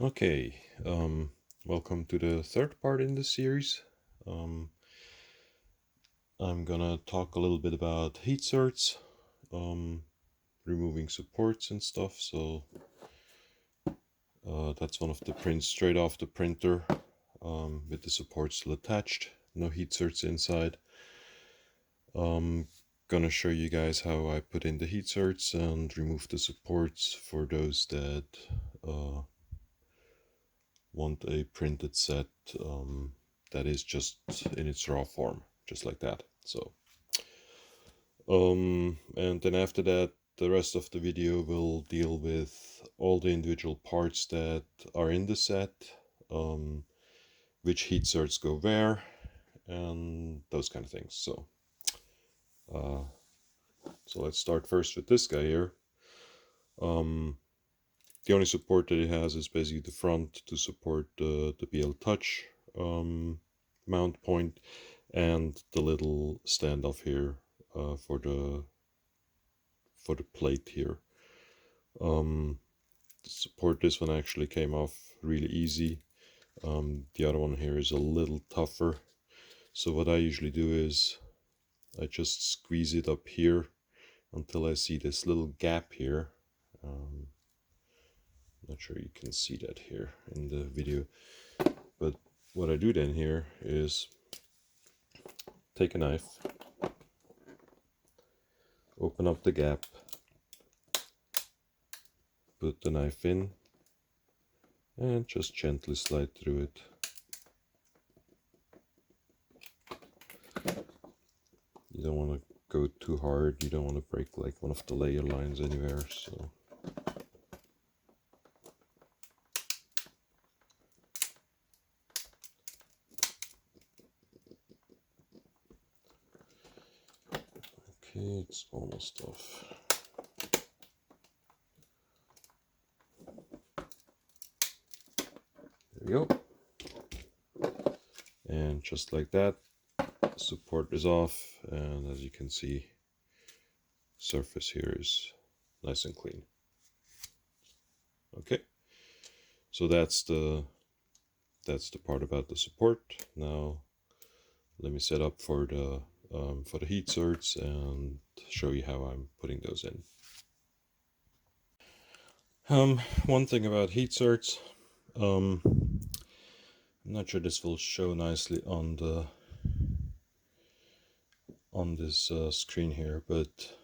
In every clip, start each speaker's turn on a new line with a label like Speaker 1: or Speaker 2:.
Speaker 1: Okay, welcome to the third part in this series. I'm gonna talk a little bit about Heatserts, removing supports and stuff. So that's one of the prints straight off the printer, with the supports still attached, no Heatserts inside. Gonna show you guys how I put in the Heatserts and remove the supports for those that want a printed set that is just in its raw form, just like that. So and then after that, the rest of the video will deal with all the individual parts that are in the set, which Heatserts go where, and those kind of things. So let's start first with this guy here. The only support that it has is basically the front to support the BL Touch mount point, and the little standoff here for the plate here. To support this one actually came off really easy. The other one here is a little tougher. So what I usually do is I just squeeze it up here until I see this little gap here. Not sure you can see that here in the video, but what I do then here is take a knife, open up the gap, put the knife in, and just gently slide through it. You don't want to go too hard, you don't want to break like one of the layer lines anywhere, so okay, it's almost off. There we go. And just like that, support is off, and as you can see, surface here is nice and clean. Okay, so that's the part about the support. Now let me set up for the Heatserts and show you how I'm putting those in. One thing about Heatserts, I'm not sure this will show nicely on this screen here, but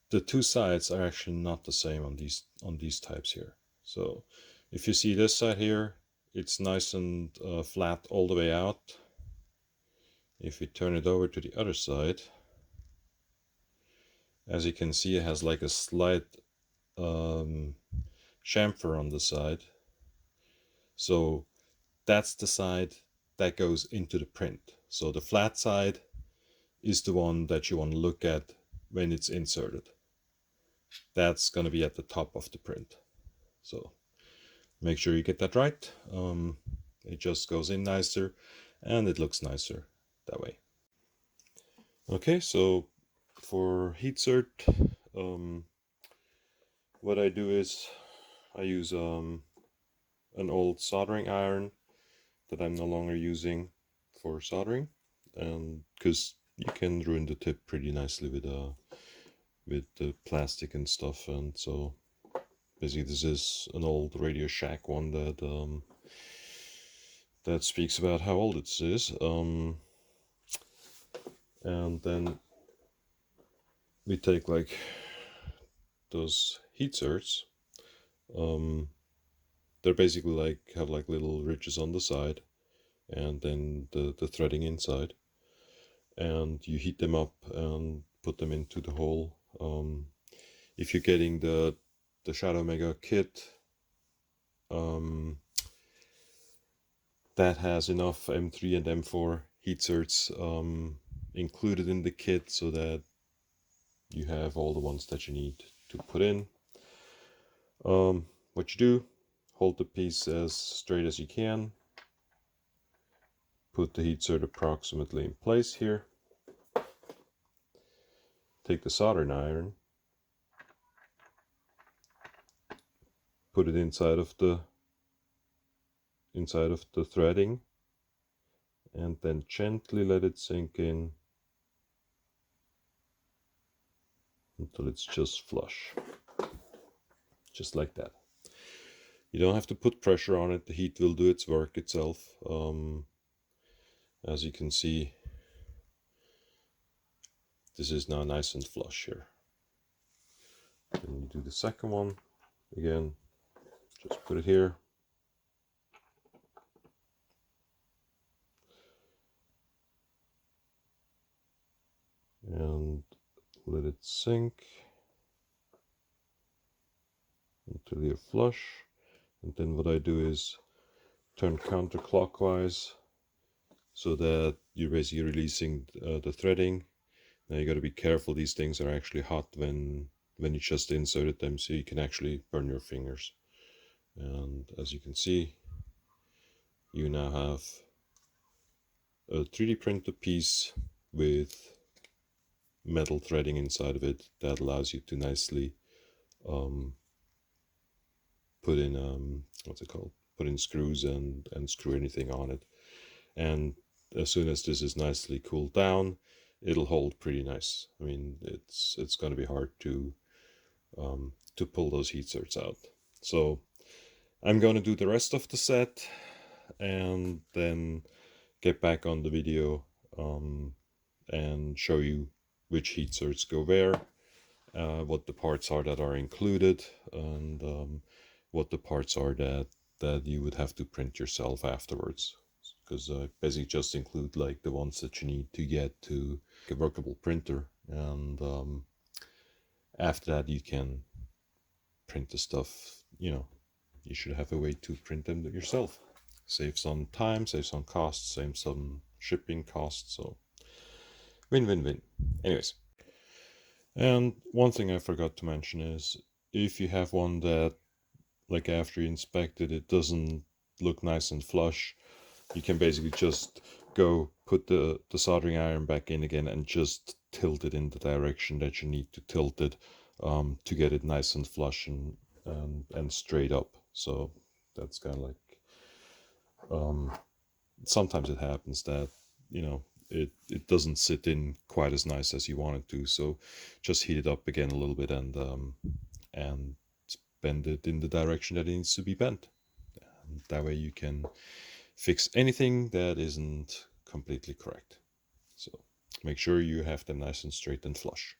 Speaker 1: the two sides are actually not the same on these types here. So if you see this side here, it's nice and flat all the way out. If we turn it over to the other side, as you can see, it has like a slight chamfer on the side. So that's the side that goes into the print. So the flat side is the one that you want to look at when it's inserted. That's going to be at the top of the print. So make sure you get that right. It just goes in nicer and it looks nicer that way. Okay, so for Heatsert, what I do is I use an old soldering iron that I'm no longer using for soldering, and because you can ruin the tip pretty nicely with the plastic and stuff. And so basically this is an old Radio Shack one that speaks about how old it is. And then we take like those Heatserts. They're basically like have like little ridges on the side, and then the threading inside, and you heat them up and put them into the hole. If you're getting the ShadowMega kit, that has enough M3 and M4 Heatserts included in the kit, so that you have all the ones that you need to put in. What you do, hold the piece as straight as you can, put the Heatsert approximately in place here, take the soldering iron, put it inside of the inside of the threading, and then gently let it sink in until it's just flush, just like that. You don't have to put pressure on it, the heat will do its work itself. As you can see, this is now nice and flush here. Then you do the second one again, just put it here. And let it sink until you're flush. And then what I do is turn counterclockwise so that you're basically releasing the threading. Now you got to be careful, these things are actually hot when you just inserted them, so you can actually burn your fingers. And as you can see, you now have a 3D printed piece with metal threading inside of it that allows you to nicely put in what's it called, put in screws and screw anything on it. And as soon as this is nicely cooled down, it'll hold pretty nice. I mean, it's going to be hard to pull those Heatserts out. So I'm going to do the rest of the set and then get back on the video and show you which Heatserts go where, what the parts are that are included, and what the parts are that you would have to print yourself afterwards. Because I basically just include like the ones that you need to get to a workable printer, and after that you can print the stuff. You should have a way to print them yourself. Save some time, save some costs, save some shipping costs. So win-win-win. Anyways, and one thing I forgot to mention is if you have one that, like, after you inspect it, it doesn't look nice and flush, you can basically just go put the soldering iron back in again and just tilt it in the direction that you need to tilt it to get it nice and flush and straight up. So that's kind of like, sometimes it happens that, it doesn't sit in quite as nice as you want it to. So just heat it up again a little bit and bend it in the direction that it needs to be bent. And that way you can fix anything that isn't completely correct. So make sure you have them nice and straight and flush.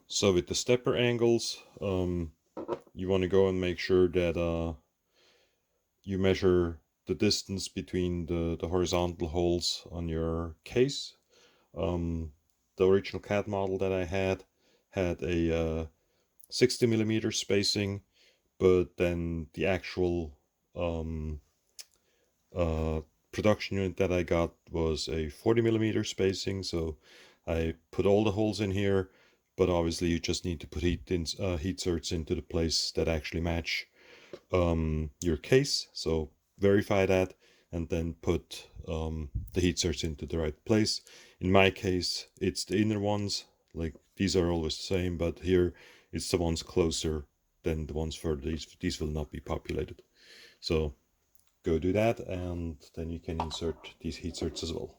Speaker 1: So with the stepper angles, you want to go and make sure that you measure the distance between the horizontal holes on your case. The original CAD model that I had a 60 millimeter spacing, but then the actual uh, production unit that I got was a 40 millimeter spacing. So I put all the holes in here, but obviously you just need to put Heatserts into the place that actually match your case. So verify that and then put the Heatserts into the right place. In my case, it's the inner ones. Like, these are always the same, but here it's the ones closer than the ones further. These will not be populated. So go do that, and then you can insert these Heatserts as well.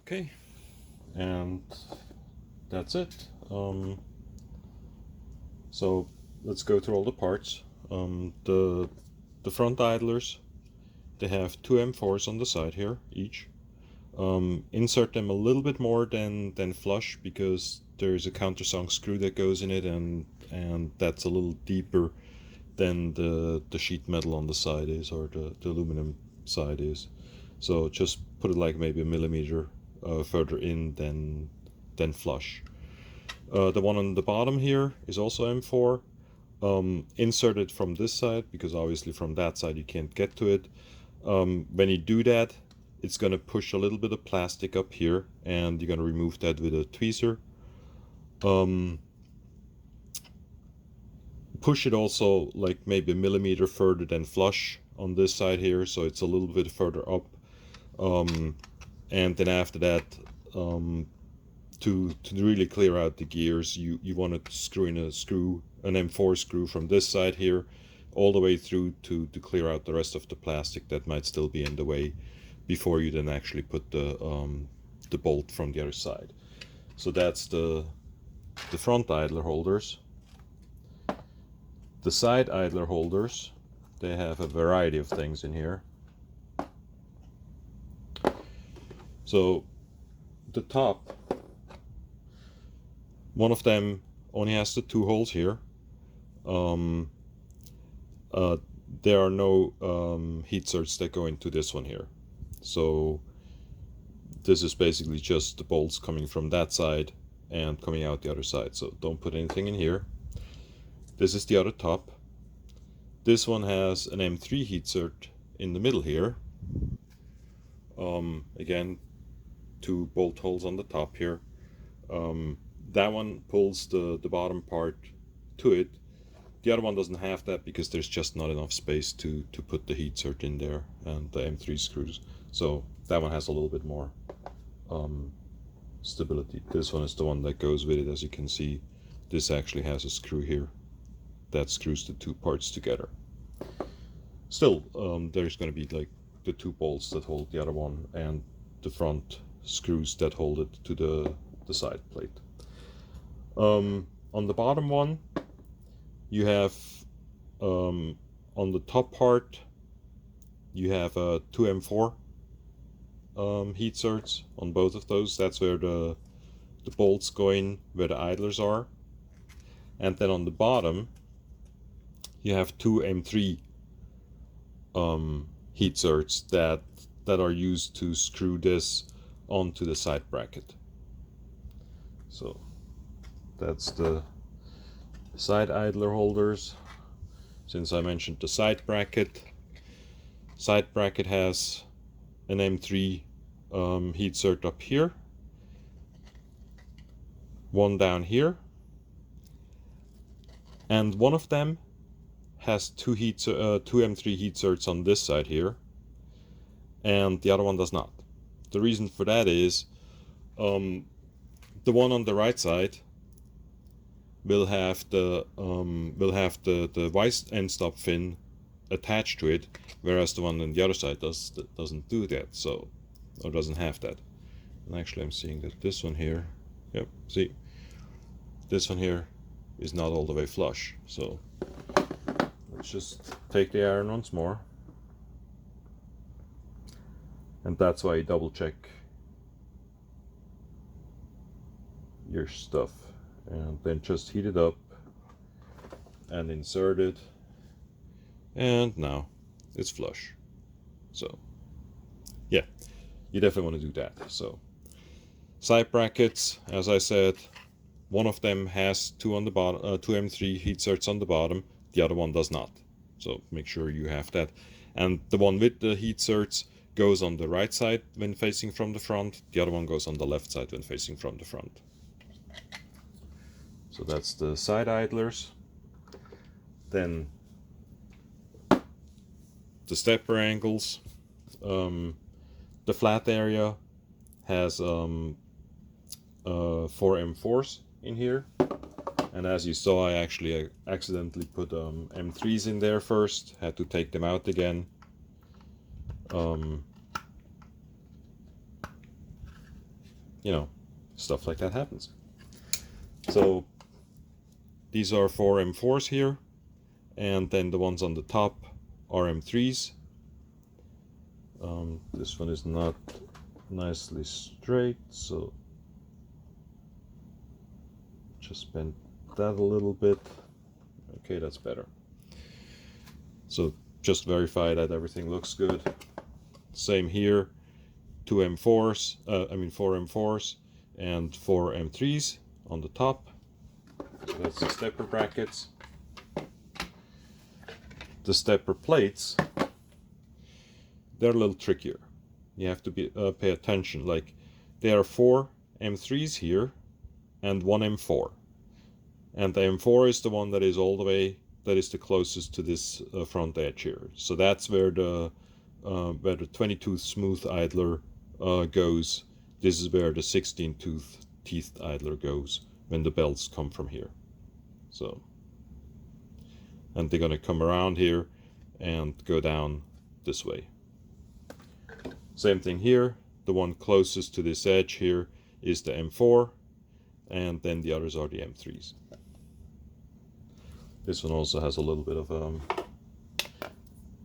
Speaker 1: Okay, and that's it. So let's go through all the parts. The front idlers, they have two M4s on the side here each. Insert them a little bit more than flush because there's a countersunk screw that goes in it, and that's a little deeper than the sheet metal on the side is, or the aluminum side is. So just put it like maybe a millimeter further in than flush. The one on the bottom here is also M4. Insert it from this side because obviously from that side you can't get to it. When you do that, it's going to push a little bit of plastic up here, and you're going to remove that with a tweezer. Push it also like maybe a millimeter further than flush on this side here, so it's a little bit further up. And then after that, to really clear out the gears, you want to screw in an M4 screw from this side here all the way through to clear out the rest of the plastic that might still be in the way before you then actually put the bolt from the other side. So that's the front idler holders. The side idler holders, they have a variety of things in here. So the top, one of them only has the two holes here. There are no Heatserts that go into this one here. So this is basically just the bolts coming from that side and coming out the other side. So don't put anything in here. This is the other top. This one has an M3 Heatsert in the middle here. Again, two bolt holes on the top here. That one pulls the bottom part to it. The other one doesn't have that because there's just not enough space to put the Heatsert in there and the M3 screws. So that one has a little bit more stability. This one is the one that goes with it. As you can see, this actually has a screw here that screws the two parts together. Still, there's going to be like the two bolts that hold the other one and the front screws that hold it to the side plate. On the bottom one, you have on the top part, you have two M4 Heatserts on both of those. That's where the bolts go in, where the idlers are. And then on the bottom, you have two M3 Heatserts that are used to screw this onto the side bracket. So that's the side idler holders. Since I mentioned the side bracket has an M3 Heatsert up here, one down here, and one of them has two M3 Heatserts on this side here, and the other one does not. The reason for that is the one on the right side will have the Y end stop fin attached to it, whereas the one on the other side doesn't do that, so, or doesn't have that. And actually I'm seeing that this one here, yep, see, this one here is not all the way flush. So let's just take the iron once more, and that's why you double check your stuff, and then just heat it up and insert it, and now it's flush. So yeah, you definitely want to do that. So side brackets, as I said, one of them has two on the bottom, two M3 Heatserts on the bottom, the other one does not. So make sure you have that. And the one with the Heatserts goes on the right side when facing from the front, the other one goes on the left side when facing from the front. So that's the side idlers. Then the stepper angles. The flat area has 4 M4s in here, and as you saw, I actually accidentally put M3s in there first, had to take them out again. you know, stuff like that happens. So these are 4 M4s here, and then the ones on the top are M3s. This one is not nicely straight, so just bend that a little bit. Okay, that's better. So just verify that everything looks good. Same here, 2 M4s, 4 M4s and 4 M3s on the top. So that's the stepper brackets. The stepper plates, they're a little trickier. You have to pay attention. Like, there are 4 M3s here and 1 M4. And the M4 is the one that is all the way, that is the closest to this front edge here. So that's where the 20-tooth smooth idler goes. This is where the 16-tooth teethed idler goes when the belts come from here. So, and they're gonna come around here and go down this way. Same thing here. The one closest to this edge here is the M4, and then the others are the M3s. This one also has a little bit of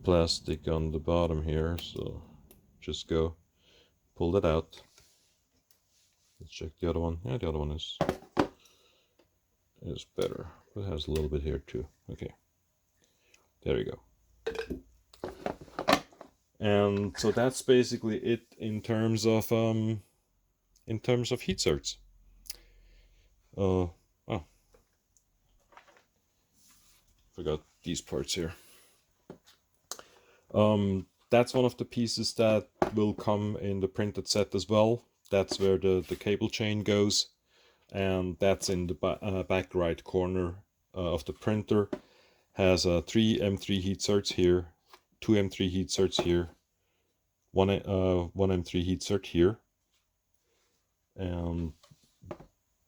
Speaker 1: plastic on the bottom here, so just go pull that out. Let's check the other one. Yeah, the other one is better. It has a little bit here too. Okay, there you go. And so that's basically it in terms of Heatserts. Oh, forgot these parts here. That's one of the pieces that will come in the printed set as well. That's where the cable chain goes, and that's in the back right corner of the printer. Has 3 M3 Heatserts here, 2 M3 Heatserts here, one M3 Heatsert here, and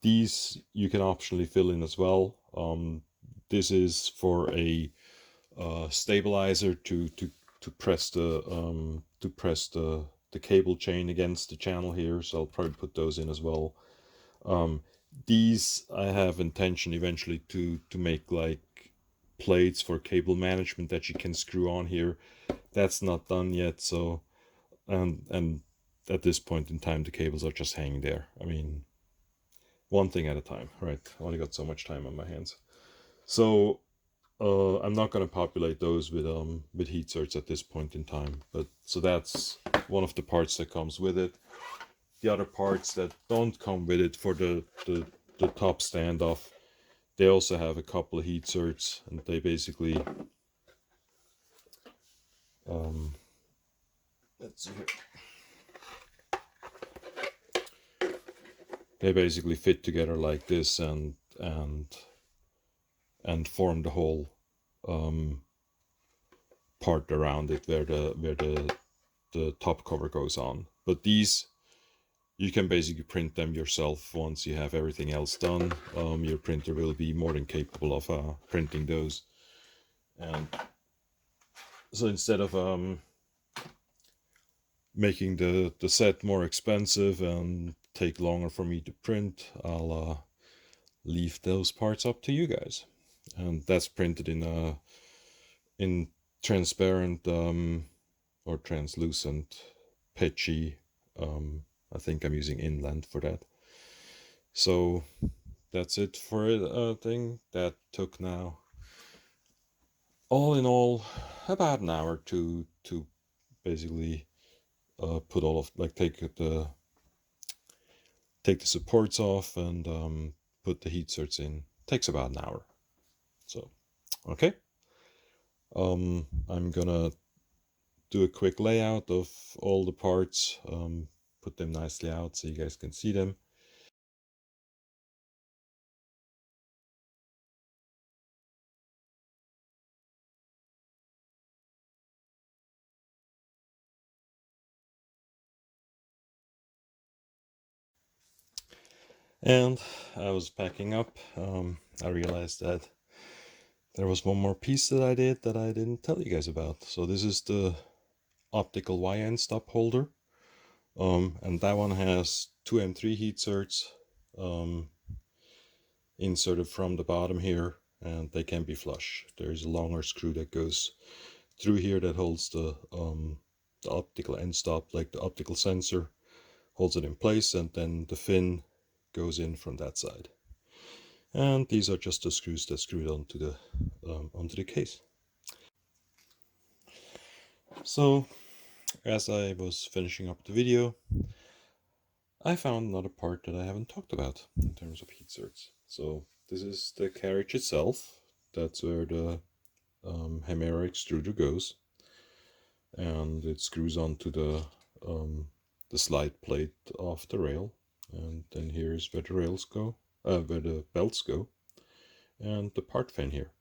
Speaker 1: these you can optionally fill in as well. This is for a stabilizer to press the cable chain against the channel here, so I'll probably put those in as well. These I have intention eventually to make like plates for cable management that you can screw on here. That's not done yet, so and at this point in time the cables are just hanging there. I mean, one thing at a time, right? I only got so much time on my hands. So I'm not going to populate those with Heatserts at this point in time, but so that's one of the parts that comes with it. The other parts that don't come with it for the top standoff, they also have a couple of Heatserts, and they basically let's see here. They basically fit together like this and form the whole part around it where the top cover goes on. But these, you can basically print them yourself once you have everything else done. Your printer will be more than capable of printing those. And so instead of making the set more expensive and take longer for me to print, I'll leave those parts up to you guys. And that's printed in transparent or translucent pitchy. I think I'm using Inland for that. So that's it for a thing that took now, all in all, about an hour to basically put all of, like, take the supports off and put the Heatserts in. Takes about an hour. So okay, I'm gonna do a quick layout of all the parts, put them nicely out so you guys can see them. And I was packing up, I realized that there was one more piece that I did that I didn't tell you guys about. So this is the optical Y-end stop holder. And that one has two M3 Heatserts inserted from the bottom here, and they can be flush. There's a longer screw that goes through here that holds the optical end stop, like the optical sensor, holds it in place, and then the fin goes in from that side. And these are just the screws that screwed onto the case. So as I was finishing up the video, I found another part that I haven't talked about in terms of Heatserts. So this is the carriage itself. That's where the Hemera extruder goes, and it screws onto the slide plate of the rail. And then here's where the rails go, where the belts go, and the part fin here.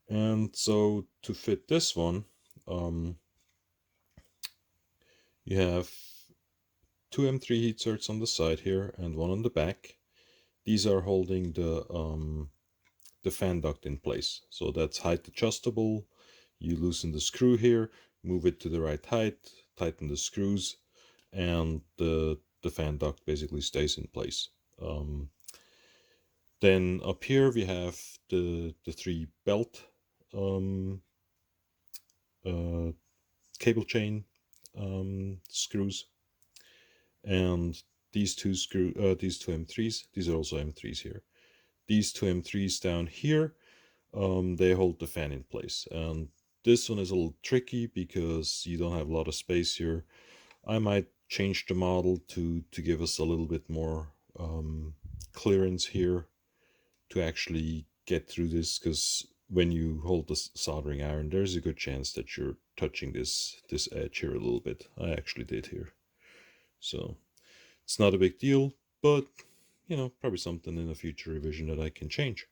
Speaker 1: And so to fit this one, you have two M3 Heatserts on the side here and one on the back. These are holding the fan duct in place. So that's height adjustable. You loosen the screw here, move it to the right height, tighten the screws, and the fan duct basically stays in place. Then up here we have the three belt cable chain screws, and these two M3s. These are also M3s here. These two M3s down here, they hold the fan in place. And this one is a little tricky because you don't have a lot of space here. I might change the model to give us a little bit more clearance here to actually get through this, because when you hold the soldering iron, there's a good chance that you're touching this edge here a little bit. I actually did here. So it's not a big deal, but you know, probably something in a future revision that I can change.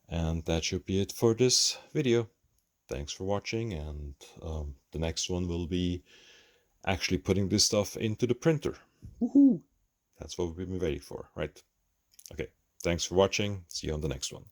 Speaker 1: And that should be it for this video. Thanks for watching, and the next one will be actually putting this stuff into the printer. Woohoo! That's what we've been waiting for, right? Okay, thanks for watching. See you on the next one.